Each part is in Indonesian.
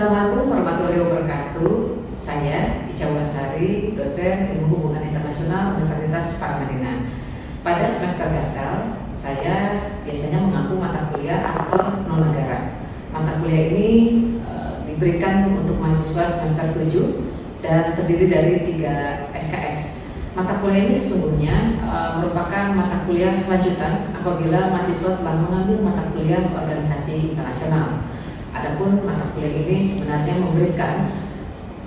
Assalamualaikum warahmatullahi wabarakatuh. Saya Ica Wulasari, dosen Ilmu Hubungan Internasional Universitas Paramadina. Pada semester Gasal, saya biasanya mengampu mata kuliah aktor non negara. Mata kuliah ini diberikan untuk mahasiswa semester 7 dan terdiri dari 3 SKS. Mata kuliah ini sesungguhnya merupakan mata kuliah lanjutan apabila mahasiswa telah mengambil mata kuliah organisasi internasional. Adapun mata kuliah ini sebenarnya memberikan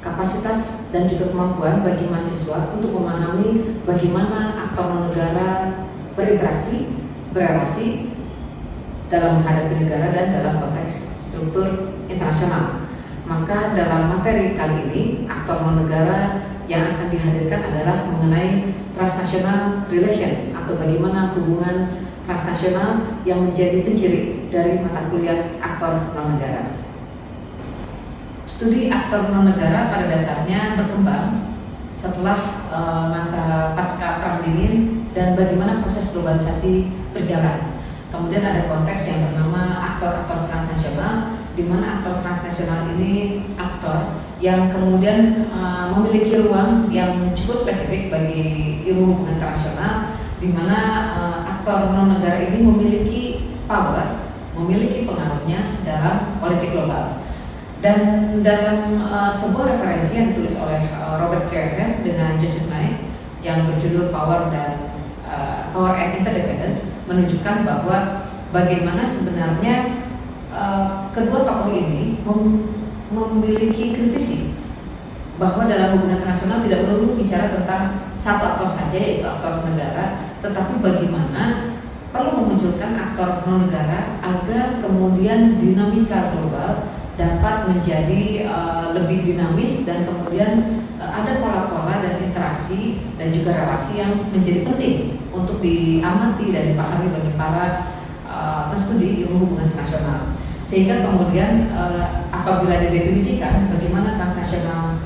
kapasitas dan juga kemampuan bagi mahasiswa untuk memahami bagaimana aktor non negara berinteraksi, berelasi dalam menghadapi negara dan dalam konteks struktur internasional. Maka dalam materi kali ini, aktor non negara yang akan dihadirkan adalah mengenai transnational relation atau bagaimana hubungan transnasional yang menjadi penciri dari mata kuliah aktor non negara. Studi aktor non negara pada dasarnya berkembang setelah masa pasca Perang Dingin dan bagaimana proses globalisasi berjalan. Kemudian ada konteks yang bernama aktor-aktor transnasional, di mana aktor transnasional ini aktor yang kemudian memiliki ruang yang cukup spesifik bagi ilmu hubungan internasional, di mana aktor non negara ini memiliki power, memiliki pengaruhnya dalam politik global. Dan dalam sebuah referensi yang ditulis oleh Robert Keohane dengan Joseph Nye yang berjudul Power and Interdependence menunjukkan bahwa bagaimana sebenarnya kedua tokoh ini memiliki kritisi bahwa dalam hubungan internasional tidak perlu bicara tentang satu aktor saja yaitu aktor negara, tetapi bagaimana perlu memunculkan aktor non negara agar kemudian dinamika global dapat menjadi lebih dinamis dan kemudian ada pola-pola dan interaksi dan juga relasi yang menjadi penting untuk diamati dan dipahami bagi para penstudi ilmu hubungan internasional. Sehingga kemudian apabila didefinisikan bagaimana transnational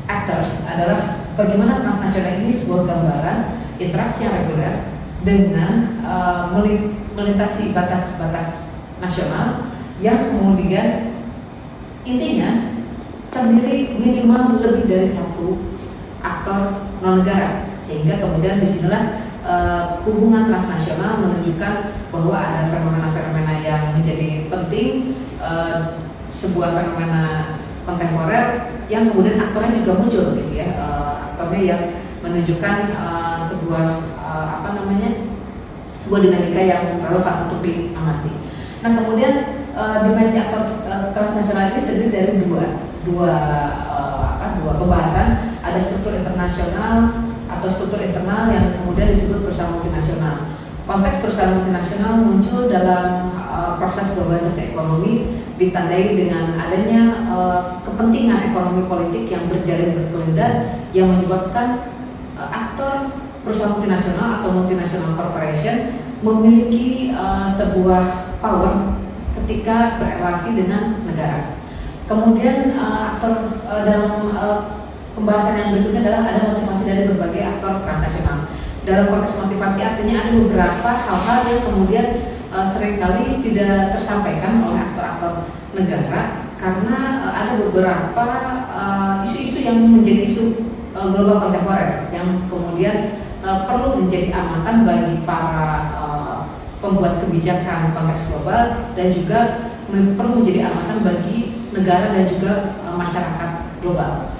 actors adalah bagaimana transnasional ini sebuah gambaran interaksi yang reguler dengan melintasi batas-batas nasional yang kemudian intinya terdiri minimal lebih dari satu aktor non negara, sehingga kemudian disinilah hubungan transnasional menunjukkan bahwa ada fenomena-fenomena yang menjadi penting, sebuah fenomena kontemporer yang kemudian aktornya juga muncul gitu ya, aktornya yang menunjukkan sebuah sebuah dinamika yang relevan untuk diamati. Nah kemudian dimensi aktor transnasional ini terdiri dari dua pembahasan. Ada struktur internasional atau struktur internal yang kemudian disebut perusahaan multinasional. Konteks perusahaan multinasional muncul dalam proses globalisasi ekonomi ditandai dengan adanya kepentingan ekonomi politik yang berjalin berkelindan yang menyebabkan aktor perusahaan multinasional atau multinational corporation memiliki sebuah power ketika berelasi dengan negara. Kemudian aktor dalam pembahasan yang berikutnya adalah ada motivasi dari berbagai aktor transnasional. Dalam konteks motivasi artinya ada beberapa hal-hal yang kemudian seringkali tidak tersampaikan oleh aktor-aktor negara karena ada beberapa isu-isu yang menjadi isu global kontemporer yang kemudian perlu menjadi amatan bagi para pembuat kebijakan konteks global dan juga perlu menjadi amatan bagi negara dan juga masyarakat global.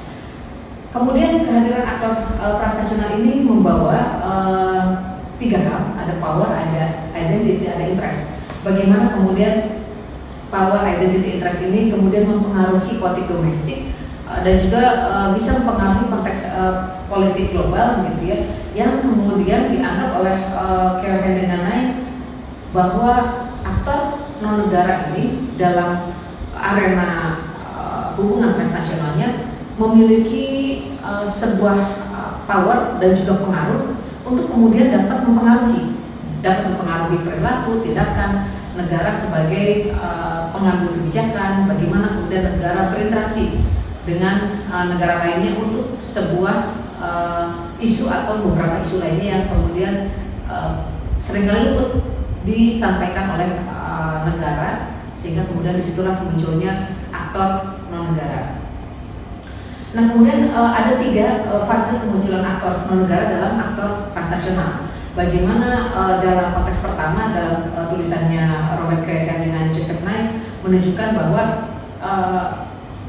Kemudian kehadiran aktor transnasional ini membawa 3 hal, ada power, ada identity, ada interest. Bagaimana kemudian power, identity, interest ini kemudian mempengaruhi politik domestik dan juga bisa mempengaruhi konteks politik global gitu ya, yang kemudian dianggap oleh Keohane dan Nye bahwa aktor non negara ini dalam arena hubungan transnasionalnya memiliki sebuah power dan juga pengaruh untuk kemudian dapat mempengaruhi perilaku, tindakan negara sebagai pengambil kebijakan, bagaimana kemudian negara berinteraksi dengan negara lainnya untuk sebuah isu atau beberapa isu lainnya yang kemudian seringkali luput disampaikan oleh negara, sehingga kemudian disitulah munculnya aktor non negara. Nah kemudian ada 3 fase kemunculan aktor non-negara dalam aktor transnasional. Bagaimana dalam konteks pertama dalam tulisannya Robert Kiyosaki dengan Joseph Nye menunjukkan bahwa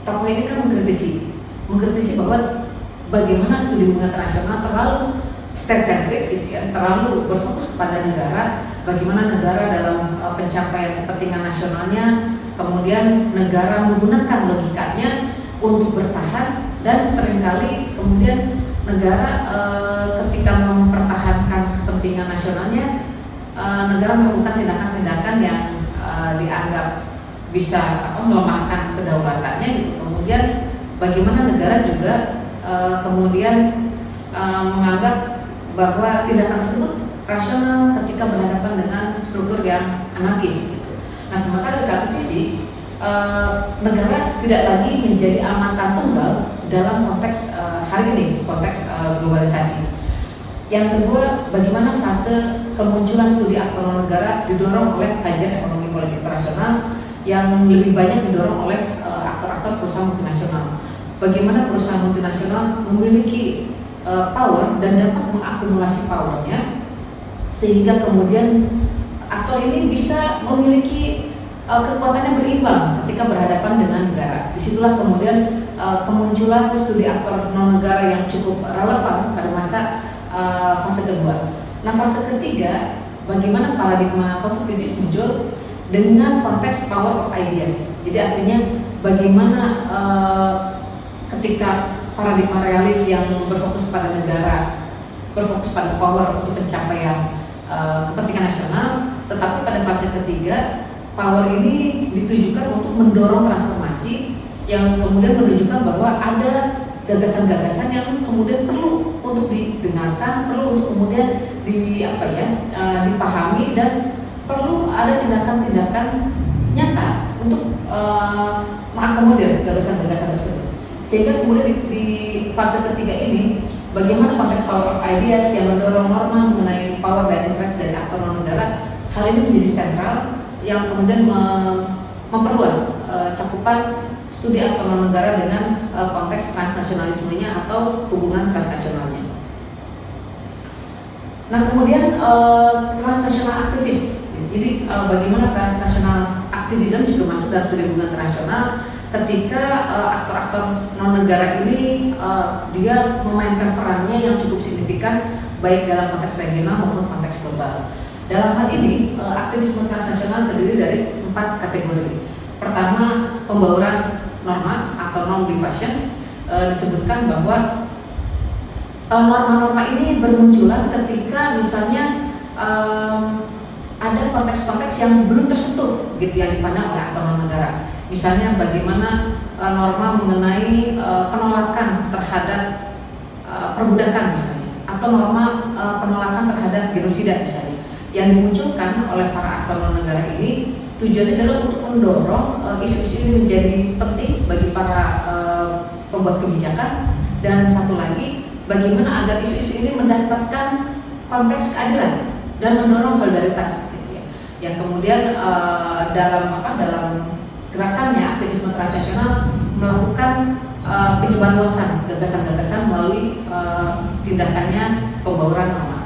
tokoh ini kan mengkritisi bahwa bagaimana studi hubungan internasional terlalu state-centric gitu ya, terlalu berfokus kepada negara, bagaimana negara dalam pencapaian kepentingan nasionalnya, kemudian negara menggunakan logikanya untuk bertahan, dan seringkali kemudian negara ketika mempertahankan kepentingan nasionalnya, negara melakukan tindakan-tindakan yang dianggap bisa melemahkan kedaulatannya gitu. Kemudian bagaimana negara juga kemudian menganggap bahwa tindakan tersebut rasional ketika berhadapan dengan struktur yang anarkis gitu. Nah sementara di satu sisi negara tidak lagi menjadi amatan tunggal dalam konteks hari ini, konteks globalisasi. Yang kedua, bagaimana fase kemunculan studi aktor non-negara didorong oleh kajian ekonomi politik internasional yang lebih banyak didorong oleh aktor-aktor perusahaan multinasional. Bagaimana perusahaan multinasional memiliki power dan dapat mengakumulasi powernya, sehingga kemudian aktor ini bisa memiliki kekuatan yang berimbang ketika berhadapan dengan negara. Disitulah kemudian kemunculan studi aktor non-negara yang cukup relevan pada masa fase kedua. Nah fase ketiga, bagaimana paradigma konstruktivis muncul dengan konteks power of ideas. Jadi artinya bagaimana ketika paradigma realis yang berfokus pada negara, berfokus pada power untuk pencapaian kepentingan nasional, tetapi pada fase ketiga power ini ditujukan untuk mendorong transformasi yang kemudian menunjukkan bahwa ada gagasan-gagasan yang kemudian perlu untuk didengarkan, perlu untuk kemudian dipahami, dan perlu ada tindakan-tindakan nyata untuk mengakomodir gagasan-gagasan tersebut. Sehingga kemudian di fase ketiga ini, bagaimana konteks power of ideas yang mendorong norma mengenai power dan interest dari aktor non-negara, hal ini menjadi sentral yang kemudian memperluas cakupan studi aktor non-negara dengan konteks transnasionalismenya atau hubungan transnasionalnya. Nah kemudian transnasional aktivis, jadi bagaimana transnasional aktivisme juga masuk dalam studi hubungan internasional ketika aktor-aktor non-negara ini dia memainkan perannya yang cukup signifikan baik dalam konteks regional maupun konteks global. Dalam hal ini, aktivisme transnasional terdiri dari 4 kategori. Pertama, pembauran norma atau norm diffusion. Disebutkan bahwa norma-norma ini bermunculan ketika misalnya ada konteks-konteks yang belum tersentuh gitu yang dipandang oleh aktor non-negara. Misalnya bagaimana norma mengenai penolakan terhadap perbudakan misalnya, atau norma penolakan terhadap genosida misalnya, yang dimunculkan oleh para aktor non-negara ini tujuannya adalah untuk mendorong isu-isu ini menjadi penting bagi para pembuat kebijakan, dan satu lagi bagaimana agar isu-isu ini mendapatkan konteks keadilan dan mendorong solidaritas gitu ya. Yang kemudian dalam gerakannya aktivisme transnasional melakukan penyebarluasan gagasan-gagasan melalui tindakannya pembauran norma.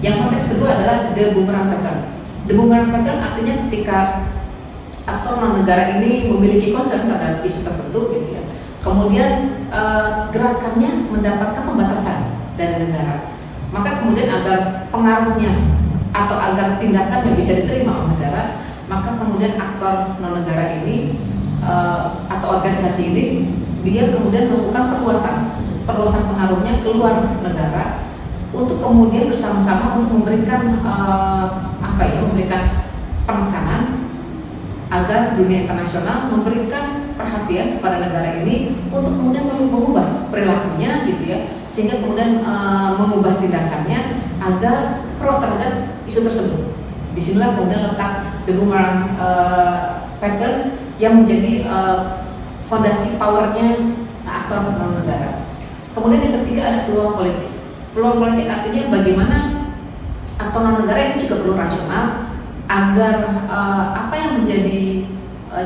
Yang konteks kedua adalah the boomerang pattern. The boomerang pattern artinya ketika aktor non-negara ini memiliki concern terhadap isu tertentu gitu ya, kemudian gerakannya mendapatkan pembatasan dari negara, maka kemudian agar pengaruhnya atau agar tindakannya bisa diterima oleh negara, maka kemudian aktor non-negara ini atau organisasi ini dia kemudian melakukan perluasan pengaruhnya keluar negara untuk kemudian bersama-sama untuk memberikan memberikan penekanan agar dunia internasional memberikan perhatian kepada negara ini untuk kemudian mengubah perilakunya gitu ya, sehingga kemudian mengubah tindakannya agar pro terhadap isu tersebut. Disinilah kemudian letak the boomerang pattern yang menjadi fondasi powernya aktor non-negara. Kemudian yang ketiga ada peluang politik. Peluang politik artinya bagaimana aktor non-negara ini juga perlu rasional agar apa yang menjadi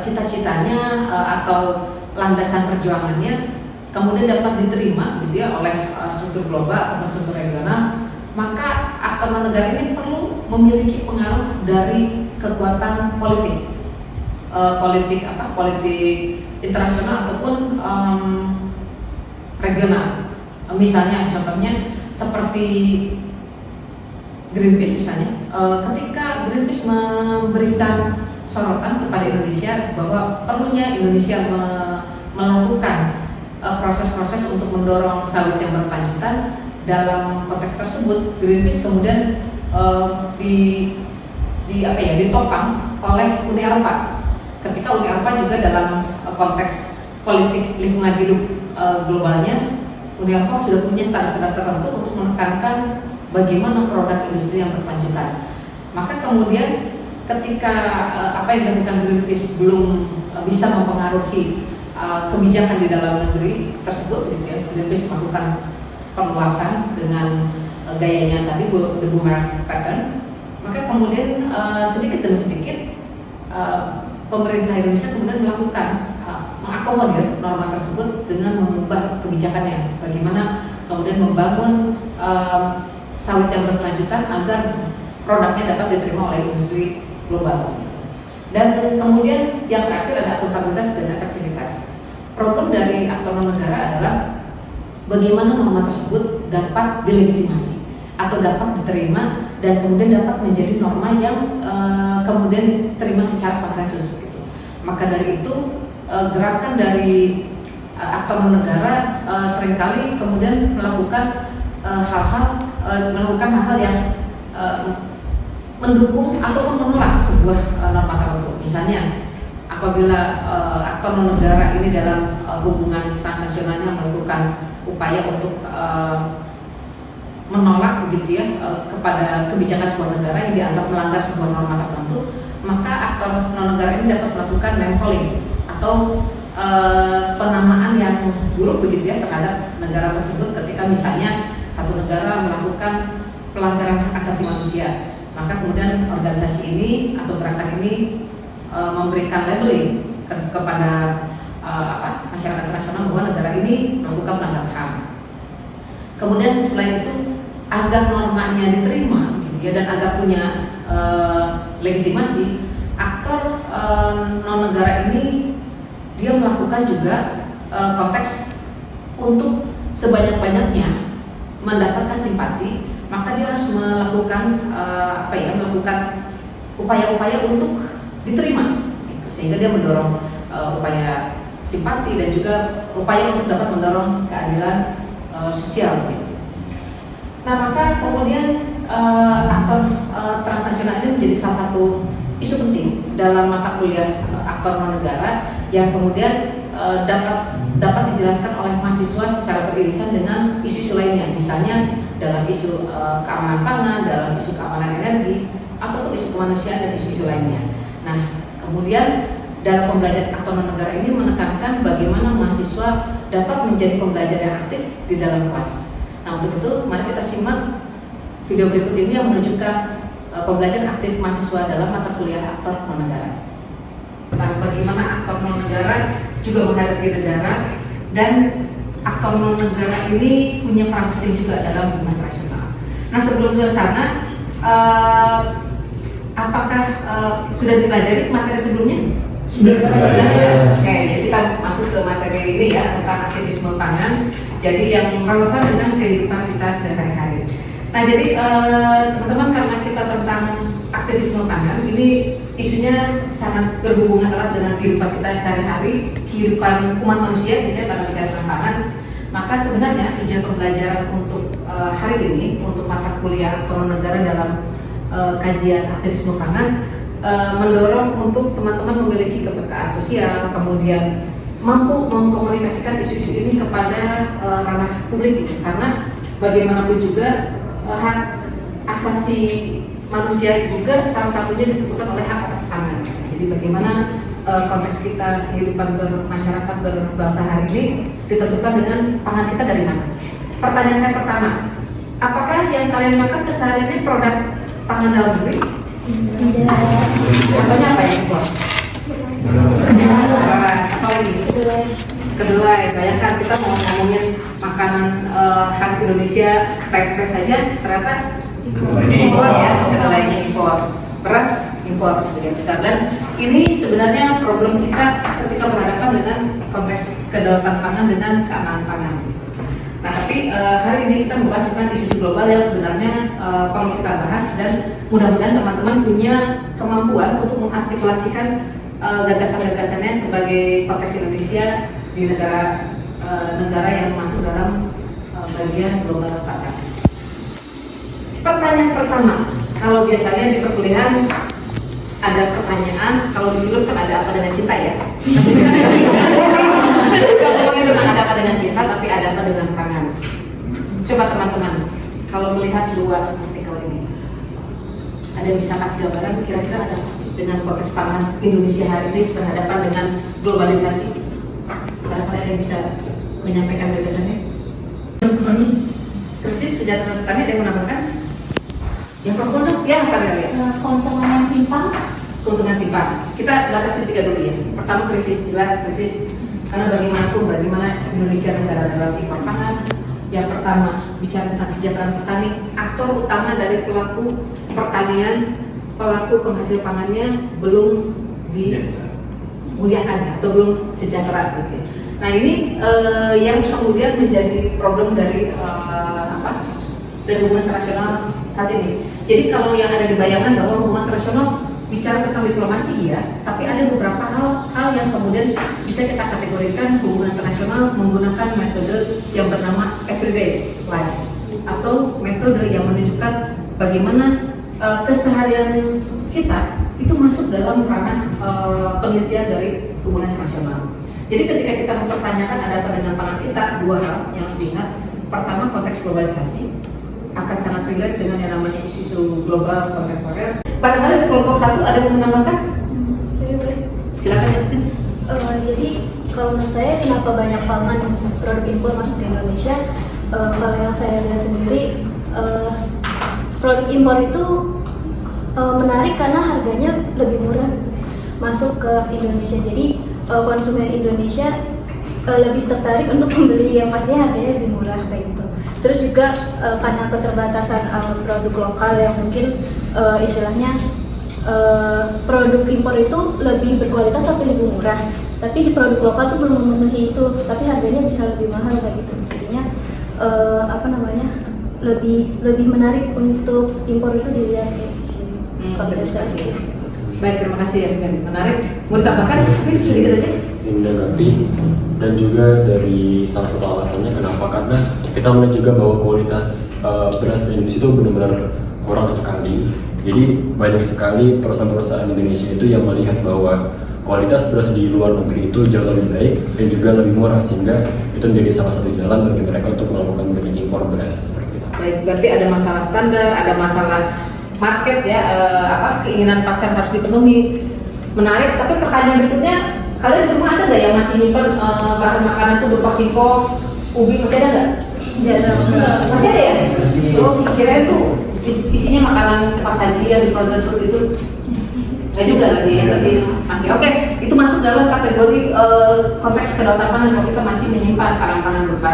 cita-citanya atau landasan perjuangannya kemudian dapat diterima gitu ya oleh struktur global atau struktur regional, maka aktor non negara ini perlu memiliki pengaruh dari kekuatan politik, politik internasional ataupun regional. Misalnya contohnya seperti Greenpeace misalnya, ketika Greenpeace memberikan sorotan kepada Indonesia bahwa perlunya Indonesia melakukan proses-proses untuk mendorong sawit yang berkelanjutan, dalam konteks tersebut Greenpeace kemudian ditopang oleh Uni Eropa. Ketika Uni Eropa juga dalam konteks politik lingkungan hidup globalnya, Uni Eropa sudah punya standar-standar tertentu untuk menekankan bagaimana produk industri yang berkelanjutan. Maka kemudian ketika apa yang dilakukan Greenpeace belum bisa mempengaruhi kebijakan di dalam negeri tersebut, gitu ya, Greenpeace melakukan perluasan dengan gayanya tadi the boomerang pattern, maka kemudian sedikit demi sedikit pemerintah Indonesia kemudian melakukan mengakomodir norma tersebut dengan mengubah kebijakannya, bagaimana kemudian membangun sawit yang berkelanjutan agar produknya dapat diterima oleh industri global. Dan kemudian yang terakhir ada akuntabilitas dan efektivitas. Problem dari aktor non negara adalah bagaimana norma tersebut dapat dilegitimasi atau dapat diterima dan kemudian dapat menjadi norma yang kemudian diterima secara konsensus begitu. Maka dari itu gerakan dari aktor non negara seringkali kemudian melakukan hal-hal yang mendukung ataupun menolak sebuah norma tertentu. Misalnya apabila aktor non negara ini dalam hubungan transnasionalnya melakukan upaya untuk menolak begitu ya kepada kebijakan sebuah negara yang dianggap melanggar sebuah norma tertentu, maka aktor non negara ini dapat melakukan name calling atau penamaan yang buruk begitu ya terhadap negara tersebut. Ketika misalnya satu negara melakukan pelanggaran hak asasi manusia, maka kemudian organisasi ini atau gerakan ini memberikan labeling kepada masyarakat internasional bahwa negara ini melakukan pelanggaran HAM. Kemudian selain itu, agar normanya diterima gitu ya, dan agar punya legitimasi, aktor non negara ini dia melakukan juga konteks untuk sebanyak-banyaknya mendapatkan simpati, maka dia harus melakukan melakukan upaya-upaya untuk diterima gitu. Sehingga dia mendorong upaya simpati dan juga upaya untuk dapat mendorong keadilan sosial gitu. Nah, maka kemudian aktor transnasional ini menjadi salah satu isu penting dalam mata kuliah aktor non negara yang kemudian dapat dijelaskan oleh mahasiswa secara beririsan dengan isu-isu lainnya, misalnya dalam isu keamanan pangan, dalam isu keamanan energi, ataupun isu kemanusiaan dan isu-isu lainnya. Nah, kemudian dalam pembelajaran aktor non negara ini menekankan bagaimana mahasiswa dapat menjadi pembelajar yang aktif di dalam kelas. Nah, untuk itu mari kita simak video berikut ini yang menunjukkan pembelajaran aktif mahasiswa dalam mata kuliah aktor non negara. Tentang bagaimana aktor non negara juga menghadapi negara, dan aktor non negara ini punya peran penting juga dalam hubungan internasional. Nah, sebelum ke sana, apakah sudah dipelajari materi sebelumnya? Sudah. Oke, jadi kita masuk ke materi ini ya, tentang aktivisme pangan. Jadi yang relevan dengan kehidupan kita sehari-hari. Nah, jadi teman-teman, karena kita tentang aktivisme pangan, ini isunya sangat berhubungan erat dengan kehidupan kita sehari-hari, kehidupan umat manusia gitu ya, pada bicara tentang pangan. Maka sebenarnya tujuan pembelajaran untuk hari ini, untuk mata kuliah aktor non negara dalam kajian aktivisme pangan, mendorong untuk teman-teman memiliki kepekaan sosial, kemudian mampu mengkomunikasikan isu-isu ini kepada ranah publik gitu. Karena bagaimanapun juga hak asasi manusia juga salah satunya ditentukan oleh hak atas pangan. Jadi bagaimana konteks kita kehidupan bermasyarakat berbangsa hari ini ditentukan dengan pangan kita dari mana. Pertanyaan saya pertama, apakah yang kalian makan kesehariannya produk pangan dalam negeri? Tidak. Contohnya apa ya, Bos? Apa apa lagi? Kedelai. Bayangkan kita mau ngomongin makanan khas Indonesia, pepes saja ternyata impor ya, kedelainya impor. Beras impor sebagian besar, dan ini sebenarnya problem kita ketika berhadapan dengan konteks kedaulatan pangan dengan keamanan pangan. Nah, tapi hari ini kita membahas tentang isu global yang sebenarnya perlu kita bahas, dan mudah-mudahan teman-teman punya kemampuan untuk mengartikulasikan gagasan-gagasannya sebagai konteks Indonesia di negara yang masuk dalam bagian global startup. Pertanyaan pertama, kalau biasanya di perkuliahan ada pertanyaan, kalau di film kan ada apa dengan cinta ya. Tapi kita nggak ngomongin tentang ada apa dengan cinta, tapi ada apa dengan pangan. Coba teman-teman, kalau melihat dua artikel ini, ada yang bisa kasih gambaran kira-kira ada apa sih dengan konteks pangan Indonesia hari ini berhadapan dengan globalisasi? Barangkali ada yang bisa menyampaikan gagasannya. Krisis kejahteraan petani, ada yang menambahkan? Yang pertama, ya apa kali? Keuntungan timpang. Keuntungan timpang. Kita batasi 3 dulu ya. Pertama krisis, jelas krisis. Karena bagaimanapun, bagaimana Indonesia negara dalam impor pangan. Yang pertama, bicara tentang kesejahteraan petani, aktor utama dari pelaku pertanian, pelaku penghasil pangannya belum dimuliakan ya, atau belum sejahtera gitu ya. Nah ini yang kemudian menjadi problem dari dari hubungan internasional saat ini. Jadi kalau yang ada di bayangan bahwa hubungan internasional bicara tentang diplomasi ya, tapi ada beberapa hal yang kemudian bisa kita kategorikan hubungan internasional menggunakan metode yang bernama everyday life, atau metode yang menunjukkan bagaimana keseharian kita itu masuk dalam ranah penelitian dari hubungan internasional. Jadi ketika kita mempertanyakan ada apa dengan pangan kita, dua hal yang harus diingat. Pertama, konteks globalisasi akan sangat relate dengan yang namanya isu global kontemporer. Barangkali di kelompok satu ada yang menambahkan? Saya boleh. Silakan Yasmin. Jadi kalau menurut saya kenapa banyak pangan produk impor masuk ke Indonesia? Kalau yang saya lihat sendiri, produk impor itu menarik karena harganya lebih murah masuk ke Indonesia. Jadi konsumen Indonesia lebih tertarik untuk membeli yang pastinya harganya lebih murah kayak gitu. Terus juga karena keterbatasan produk lokal yang mungkin istilahnya produk impor itu lebih berkualitas tapi lebih murah. Tapi di produk lokal tuh belum memenuhi itu, tapi harganya bisa lebih mahal kayak gitu. Jadinya lebih menarik untuk impor itu dilihat kayak gitu. Baik, terima kasih Yasmin. Menarik. Mau ditambahkan? Tapi sedikit aja. Dan juga dari salah satu alasannya kenapa, karena kita melihat juga bahwa kualitas beras di Indonesia itu benar-benar kurang sekali. Jadi banyak sekali perusahaan-perusahaan Indonesia itu yang melihat bahwa kualitas beras di luar negeri itu jauh lebih baik dan juga lebih murah, sehingga itu menjadi salah satu jalan bagi mereka untuk melakukan impor beras seperti itu. Baik, berarti ada masalah standar, ada masalah market ya, keinginan pasar harus dipenuhi. Menarik. Tapi pertanyaan berikutnya, kalian di rumah ada nggak yang masih nyimpen bahan makanan itu berupa singkong, ubi, masih ada nggak? Masih ada ya? Oh, kirain tuh isinya makanan cepat saji yang di frozen food itu. Nggak juga lagi ya, tapi masih oke. Itu masuk dalam kategori konteks kedaulatan pangan kalau kita masih menyimpan pangan-pangan berupa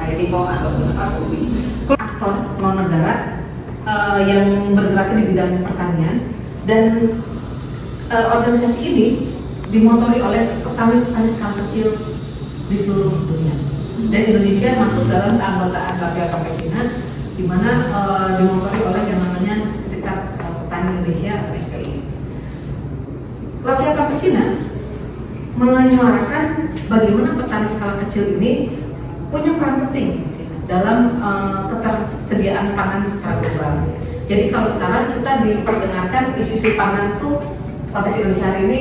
kayak singkong atau ubi. Aktor non negara yang bergerak di bidang pertanian, dan organisasi ini dimotori oleh petani-petani skala kecil di seluruh dunia. Dan Indonesia masuk dalam keanggotaan Lavia Campesina, di mana dimotori oleh yang namanya Serikat Petani Indonesia atau SPI. Lavia Campesina menyuarakan bagaimana petani skala kecil ini punya peran penting dalam ketersediaan pangan secara global. Jadi kalau sekarang kita diperdengarkan isu-isu pangan itu konteks Indonesia hari ini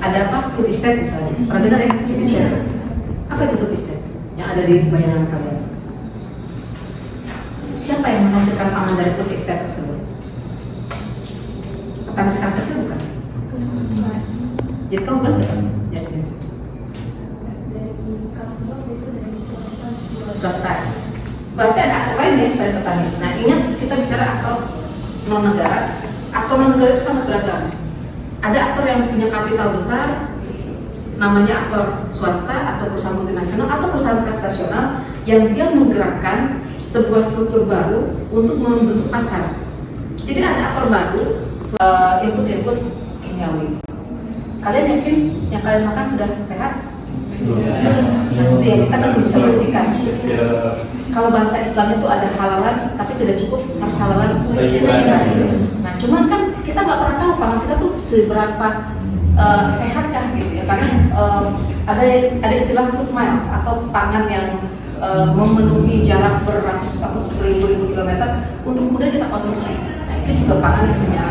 ada apa? Food estate misalnya. Pernah dengar ya food estate? Apa itu food estate? Yang ada di bayangan kalian? Siapa yang menghasilkan pangan dari food estate tersebut? Petani skala kecil bukan? Jadi kamu bukan siapa? Swasta. Berarti ada aktor lain ya selain petani. Nah ingat, kita bicara aktor non negara. Aktor non negara itu sangat beragam. Ada aktor yang punya kapital besar, namanya aktor swasta atau perusahaan multinasional atau perusahaan transnasional yang dia menggerakkan sebuah struktur baru untuk membentuk pasar. Jadi ada aktor baru, input kimiawi. Kalian yakin yang kalian makan sudah sehat? Itu ya, kita kan belum bisa pastikan. Kalau bahasa Islam itu ada halalan, tapi tidak cukup harus halalan. Nah, cuman kan kita nggak pernah tahu pangan kita tuh seberapa sehatkah gitu ya, karena ada istilah food miles atau pangan yang memenuhi jarak beratus atau beribu-ribu kilometer untuk kemudian kita konsumsi. Nah, itu juga pangan yang punya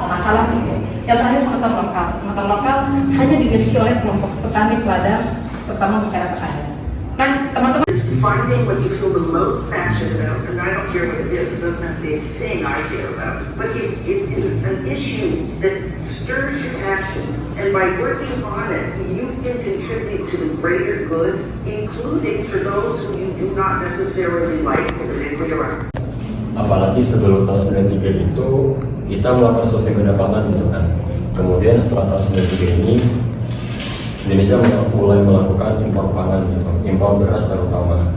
masalah gitu ya. Yang terakhir sektor lokal. Sektor lokal hanya dimiliki oleh kelompok petani peladang, terutama masyarakat adat. Nah, teman-teman, finding what you feel the most passionate about, and I don't care what it is, it doesn't have to be a thing I care about, but it is an issue that stirs your passion, and by working on it, you can contribute to the greater good, including for those who you do not necessarily like politically around. Apalagi sebelum tahun 93 itu kita melakukan sosial pendapatan gitu kan. Kemudian setelah tahun 93 ini Indonesia mulai melakukan impor pangan gitu, impor beras terutama.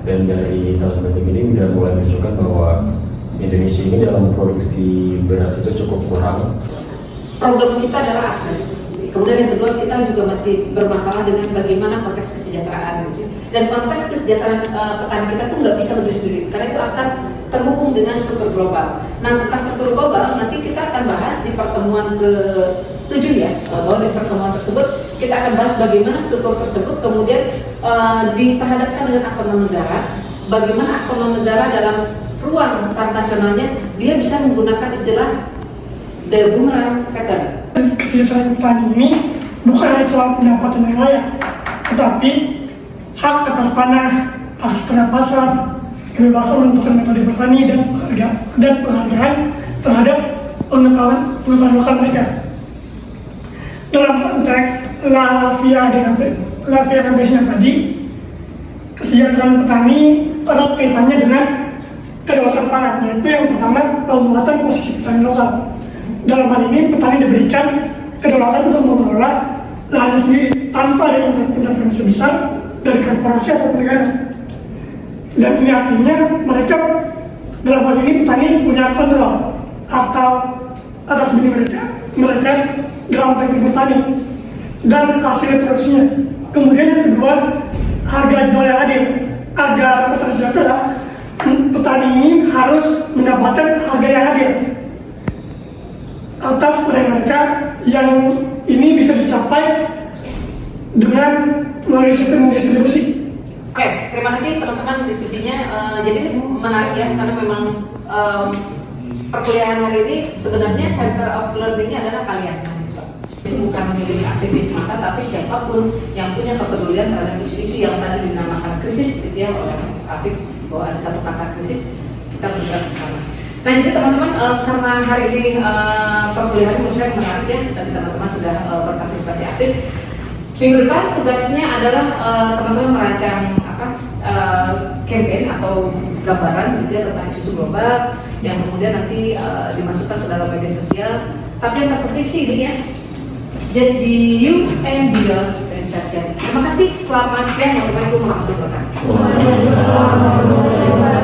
Dan dari tahun 93 ini sudah mulai menunjukkan bahwa Indonesia ini dalam produksi beras itu cukup kurang. problem kita adalah akses. Kemudian yang kedua, kita juga masih bermasalah dengan bagaimana konteks kesejahteraan gitu. Dan konteks kesejahteraan petani kita tuh nggak bisa berdiri sendiri, karena itu akan terhubung dengan struktur global. Nah, tentang struktur global nanti kita akan bahas di pertemuan ke-7 ya, bahwa di pertemuan tersebut kita akan bahas bagaimana struktur tersebut kemudian diperhadapkan dengan aktor non-negara, bagaimana aktor non-negara dalam ruang transnasionalnya dia bisa menggunakan istilah the boomerang pattern. Kesejahteraan petani ini bukan hanya soal pendapatan yang layak, tetapi hak atas tanah, akses terhadap pasar, kebebasan menentukan metode bertani dan penghargaan terhadap pengetahuan lokal mereka. Dalam konteks La Via Campesina tadi, kesejahteraan petani erat kaitannya dengan kedaulatan pangan, yaitu yang pertama penguatan posisi petani lokal. Dalam hal ini petani diberikan kedaulatan untuk mengelola lahannya sendiri tanpa ada intervensi besar dari korporasi atau negara. Dan ini artinya mereka dalam hal ini petani punya kontrol atau atas benih mereka dalam teknik bertani dan hasil produksinya. Kemudian yang kedua, harga jual yang adil. Agar petani sejahtera, petani ini harus mendapatkan harga yang adil atas panen mereka, yang ini bisa dicapai dengan melalui sistem distribusi. Oke, terima kasih teman-teman diskusinya. Jadi menarik ya, karena memang perkuliahan hari ini sebenarnya center of learning-nya adalah kalian mahasiswa. Itu bukan memiliki aktivis mata, tapi siapapun yang punya kepedulian terhadap isu-isu yang tadi dinamakan krisis gitu ya oleh Afif, bahwa ada satu kata krisis, kita bergerak bersama. Nah, jadi teman-teman, karena hari ini perkuliahan menurut saya menarik ya, tadi teman-teman sudah berpartisipasi aktif. Minggu depan tugasnya adalah teman-teman merancang campaign atau gambaran gitu ya tentang isu global yang kemudian nanti dimasukkan ke dalam media sosial. Tapi yang terpenting sih ini ya, just be you and be your researcher. Terima kasih, selamat siang, wassalamualaikum warahmatullahi wabarakatuh.